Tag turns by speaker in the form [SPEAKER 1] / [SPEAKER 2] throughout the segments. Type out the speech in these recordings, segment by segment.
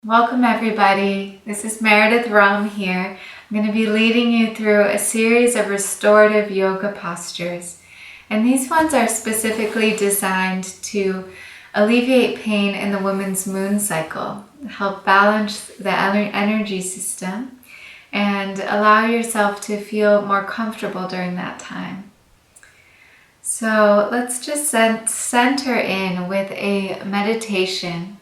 [SPEAKER 1] Welcome everybody. This is Meredith Rom here. I'm going to be leading you through a series of restorative yoga postures. And these ones are specifically designed to alleviate pain in the woman's moon cycle, help balance the energy system, and allow yourself to feel more comfortable during that time. So let's just center in with a meditation.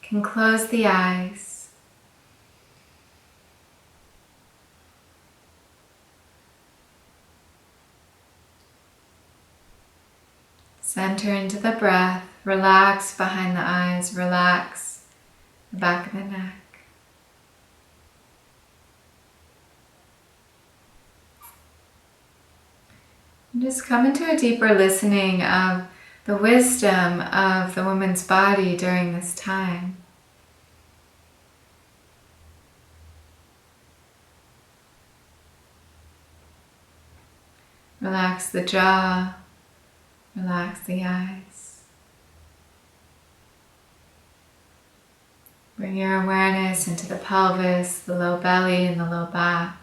[SPEAKER 1] You can close the eyes. Center into the breath. Relax behind the eyes. Relax the back of the neck. And just come into a deeper listening of the wisdom of the woman's body during this time. Relax the jaw. Relax the eyes. Bring your awareness into the pelvis, the low belly, and the low back.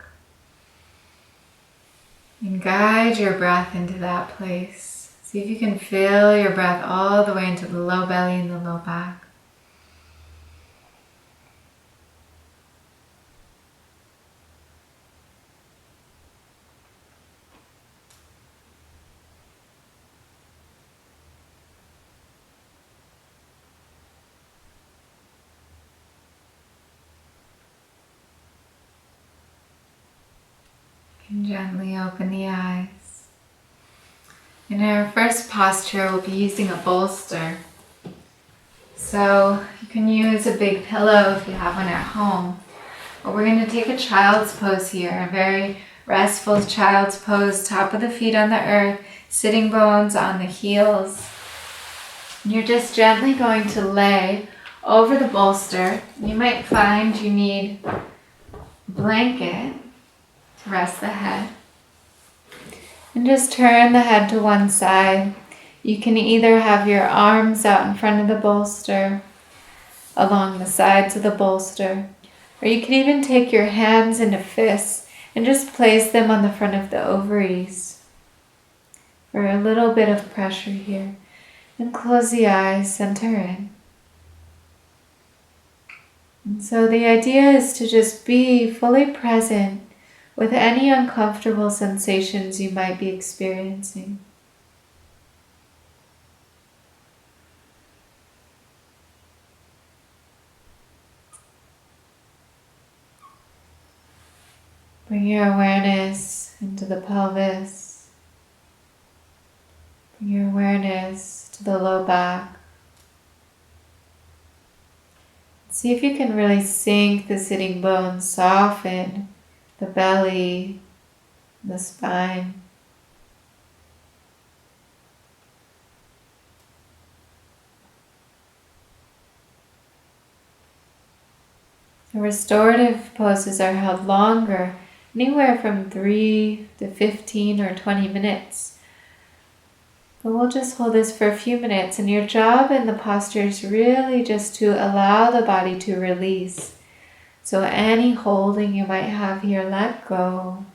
[SPEAKER 1] And guide your breath into that place. See if you can feel your breath all the way into the low belly and the low back. And gently open the eyes. In our first posture, we'll be using a bolster. So you can use a big pillow if you have one at home. But we're going to take a child's pose here, a very restful child's pose, top of the feet on the earth, sitting bones on the heels. And you're just gently going to lay over the bolster. You might find you need a blanket to rest the head. And just turn the head to one side. You can either have your arms out in front of the bolster, along the sides of the bolster, or you can even take your hands into fists and just place them on the front of the ovaries for a little bit of pressure here. And close the eyes, center in. And so the idea is to just be fully present with any uncomfortable sensations you might be experiencing. Bring your awareness into the pelvis. Bring your awareness to the low back. See if you can really sink the sitting bones, soften the belly, the spine. The restorative poses are held longer, anywhere from 3 to 15 or 20 minutes. But we'll just hold this for a few minutes, and your job in the posture is really just to allow the body to release. So any holding you might have here, let go.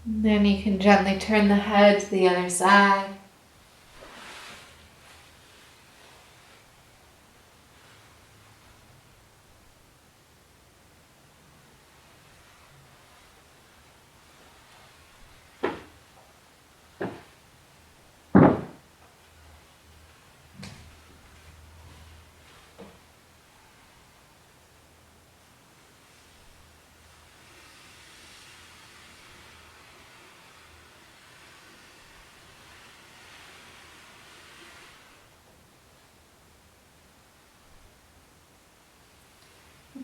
[SPEAKER 1] And then you can gently turn the head to the other side.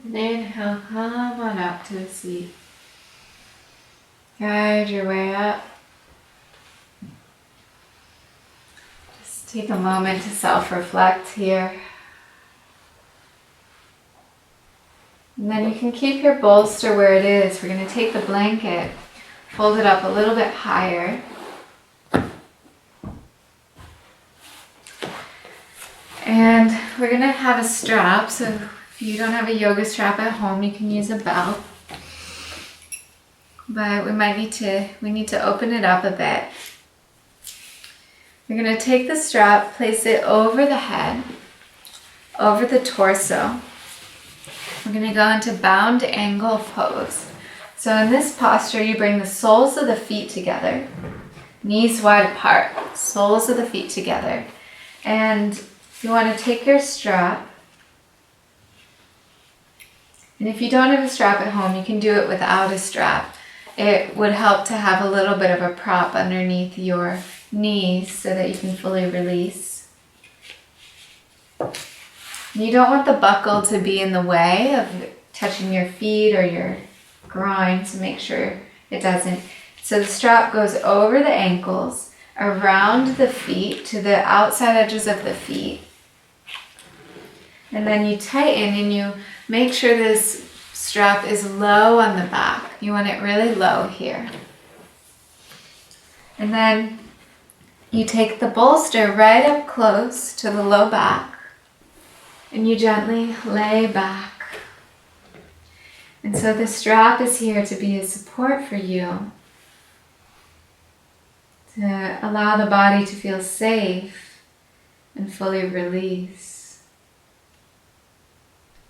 [SPEAKER 1] And inhale, come on up to a seat. Guide your way up. Take a moment to self-reflect here. And then you can keep your bolster where it is. We're going to take the blanket, fold it up a little bit higher. And we're going to have a strap. So if you don't have a yoga strap at home, you can use a belt. But we need to open it up a bit. We're going to take the strap, place it over the head, over the torso. We're going to go into bound angle pose. So in this posture, you bring the soles of the feet together, knees wide apart, soles of the feet together. And you want to take your strap. And if you don't have a strap at home, you can do it without a strap. It would help to have a little bit of a prop underneath your knees so that you can fully release. You don't want the buckle to be in the way of touching your feet or your groin, so make sure it doesn't. So the strap goes over the ankles, around the feet to the outside edges of the feet. And then you tighten and you make sure this strap is low on the back. You want it really low here. And then you take the bolster right up close to the low back and you gently lay back. And so the strap is here to be a support for you, to allow the body to feel safe and fully release.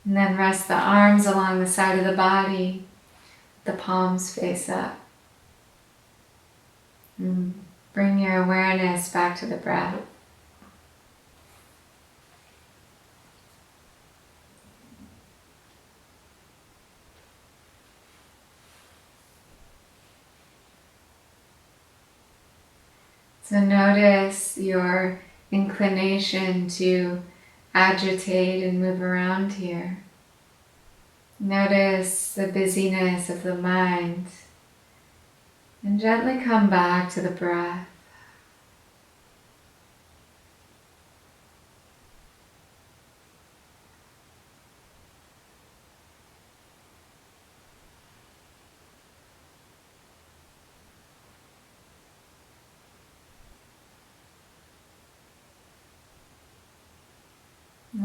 [SPEAKER 1] And then rest the arms along the side of the body, the palms face up. And bring your awareness back to the breath. So notice your inclination to agitate and move around here. Notice the busyness of the mind and gently come back to the breath.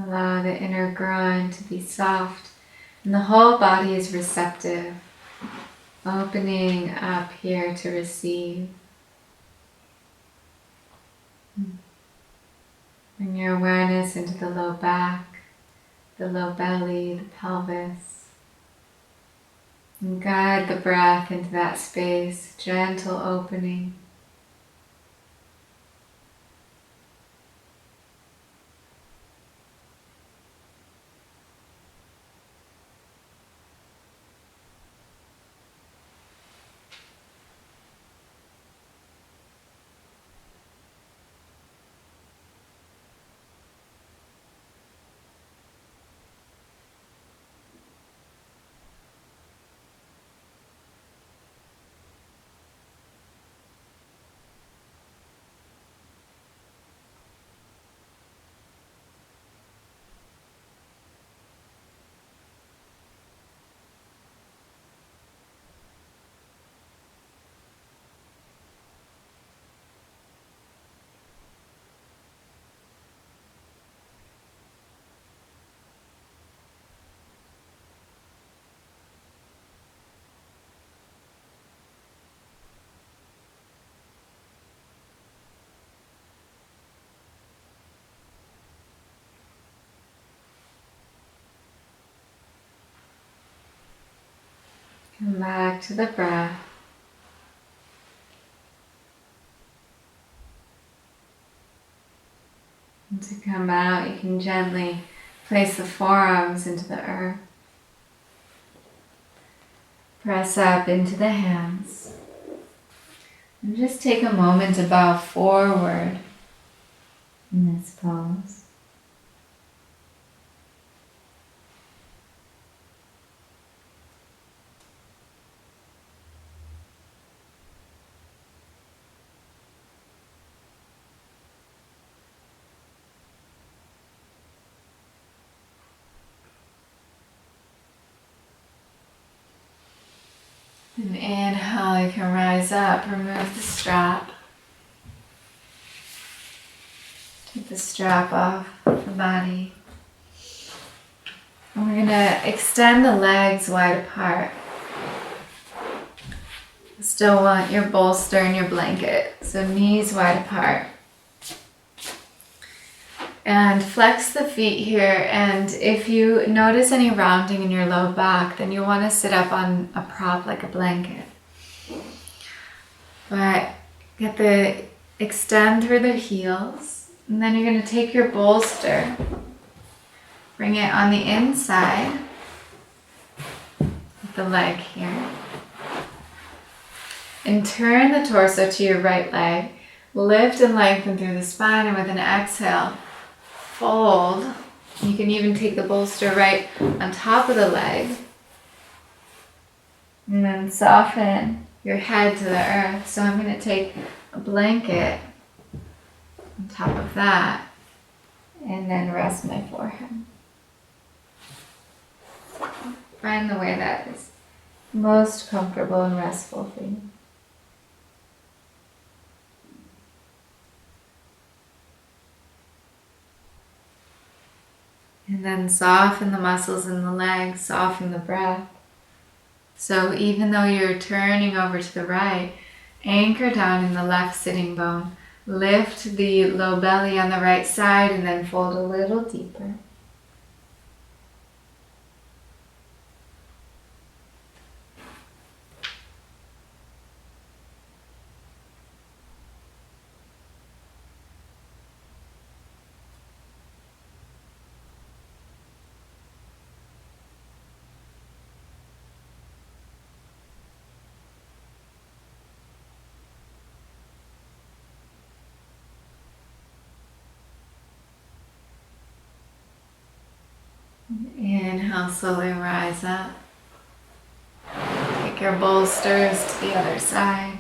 [SPEAKER 1] Allow the inner groin to be soft and the whole body is receptive, opening up here to receive. Bring your awareness into the low back, the low belly, the pelvis. And guide the breath into that space, gentle opening. Come back to the breath. And to come out, you can gently place the forearms into the earth. Press up into the hands. And just take a moment to bow forward in this pose. up, remove the strap. Take the strap off the body. And we're going to extend the legs wide apart. Still want your bolster and your blanket, so knees wide apart. And flex the feet here, and if you notice any rounding in your low back, then you'll want to sit up on a prop like a blanket. But extend through the heels, and then you're going to take your bolster, bring it on the inside of the leg here, and turn the torso to your right leg. Lift and lengthen through the spine, and with an exhale, fold. You can even take the bolster right on top of the leg. And then soften your head to the earth. So I'm going to take a blanket on top of that and then rest my forehead. So find the way that is most comfortable and restful for you. And then soften the muscles in the legs, soften the breath. So even though you're turning over to the right, anchor down in the left sitting bone. Lift the low belly on the right side and then fold a little deeper. Inhale, slowly rise up. Take your bolsters to the other side.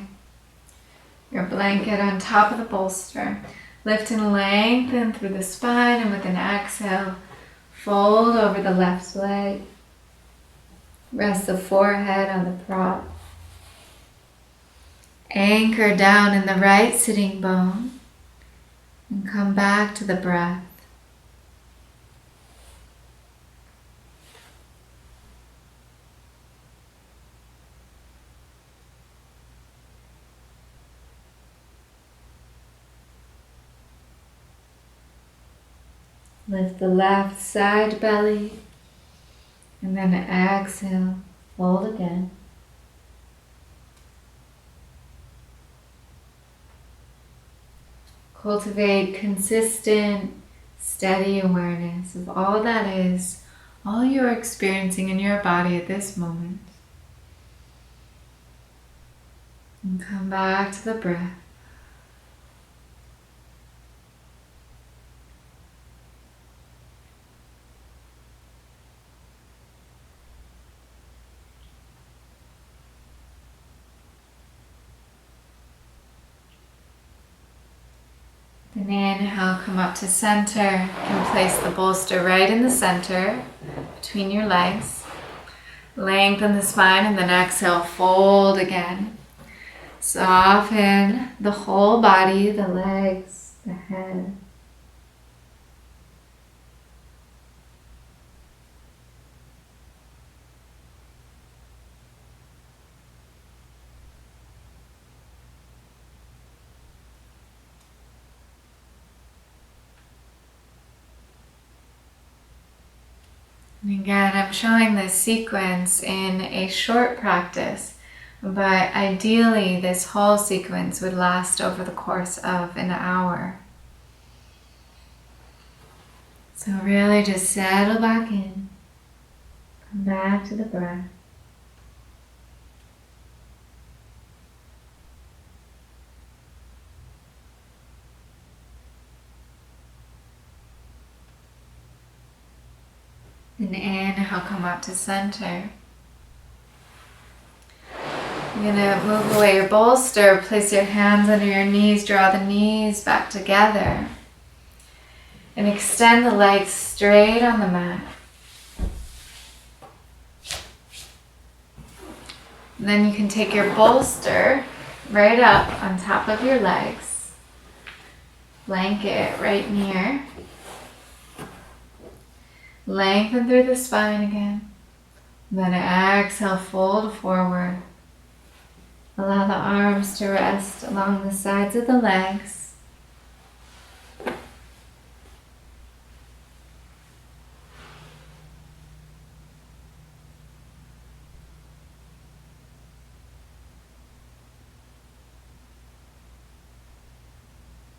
[SPEAKER 1] Your blanket on top of the bolster. Lift and lengthen through the spine, and with an exhale, fold over the left leg. Rest the forehead on the prop. Anchor down in the right sitting bone and come back to the breath. Lift the left side belly, and then exhale, fold again. Cultivate consistent, steady awareness of all that is, all you're experiencing in your body at this moment. And come back to the breath. Then inhale, come up to center. You can place the bolster right in the center between your legs. Lengthen the spine, and then exhale, fold again. Soften the whole body, the legs, the head. And again, I'm showing this sequence in a short practice, but ideally this whole sequence would last over the course of an hour. So really just settle back in, come back to the breath. And inhale, come up to center. You're going to move away your bolster, place your hands under your knees, draw the knees back together. And extend the legs straight on the mat. And then you can take your bolster right up on top of your legs. Blanket right near. Lengthen through the spine again. Then exhale, fold forward. Allow the arms to rest along the sides of the legs.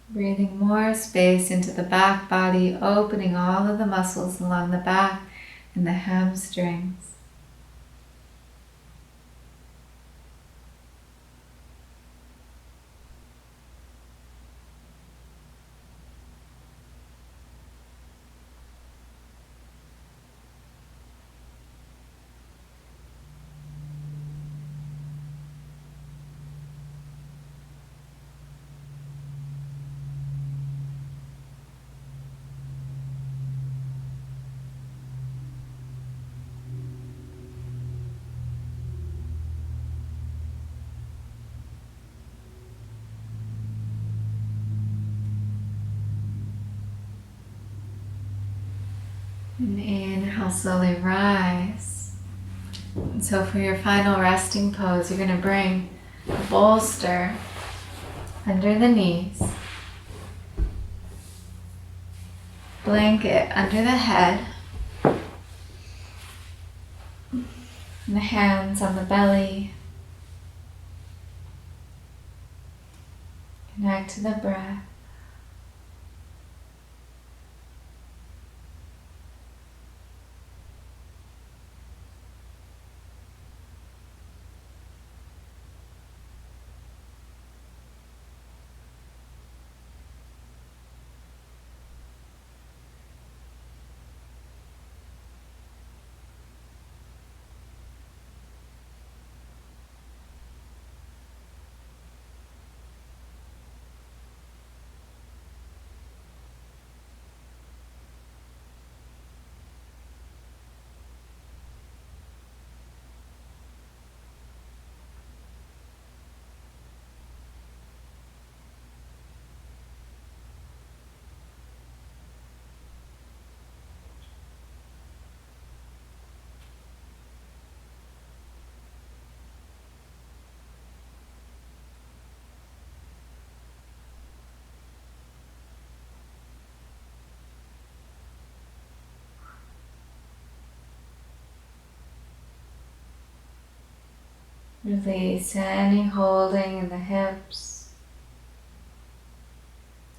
[SPEAKER 1] Breathing more space into the back body, opening all of the muscles along the back and the hamstrings. And inhale, slowly rise. And so for your final resting pose, you're going to bring a bolster under the knees, blanket under the head, and the hands on the belly. Connect to the breath. Release any holding in the hips,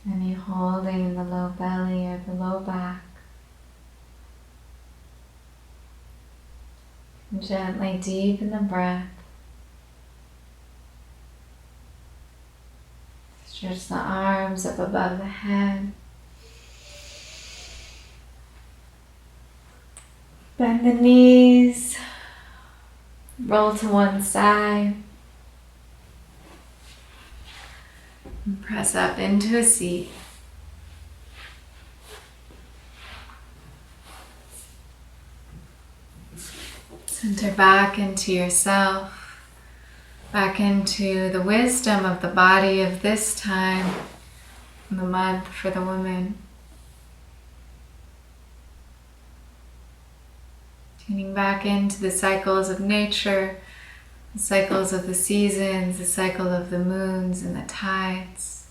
[SPEAKER 1] any holding in the low belly or the low back. And gently deepen the breath. Stretch the arms up above the head. Bend the knees. Roll to one side. And press up into a seat. Center back into yourself, back into the wisdom of the body of this time, the month for the woman. Tuning back into the cycles of nature, the cycles of the seasons, the cycle of the moons and the tides.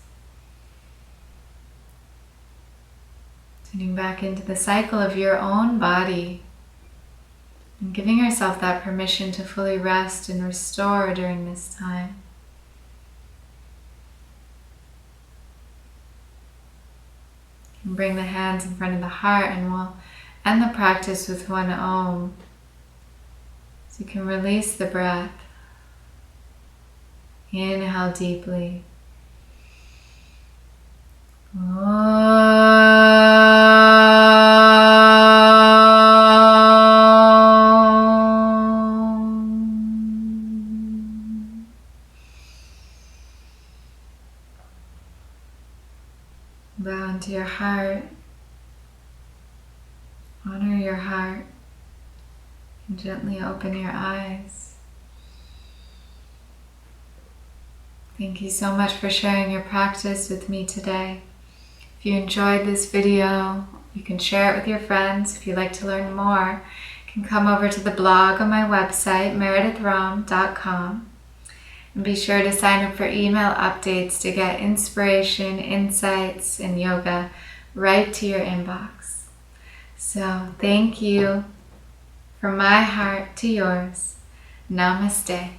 [SPEAKER 1] Tuning back into the cycle of your own body and giving yourself that permission to fully rest and restore during this time. And bring the hands in front of the heart, and we'll end the practice with one Om. So you can release the breath. Inhale deeply. Bow into your heart. Honor your heart and gently open your eyes. Thank you so much for sharing your practice with me today. If you enjoyed this video, you can share it with your friends. If you'd like to learn more, you can come over to the blog on my website, meredithrom.com. And be sure to sign up for email updates to get inspiration, insights, and yoga right to your inbox. So thank you. From my heart to yours, Namaste.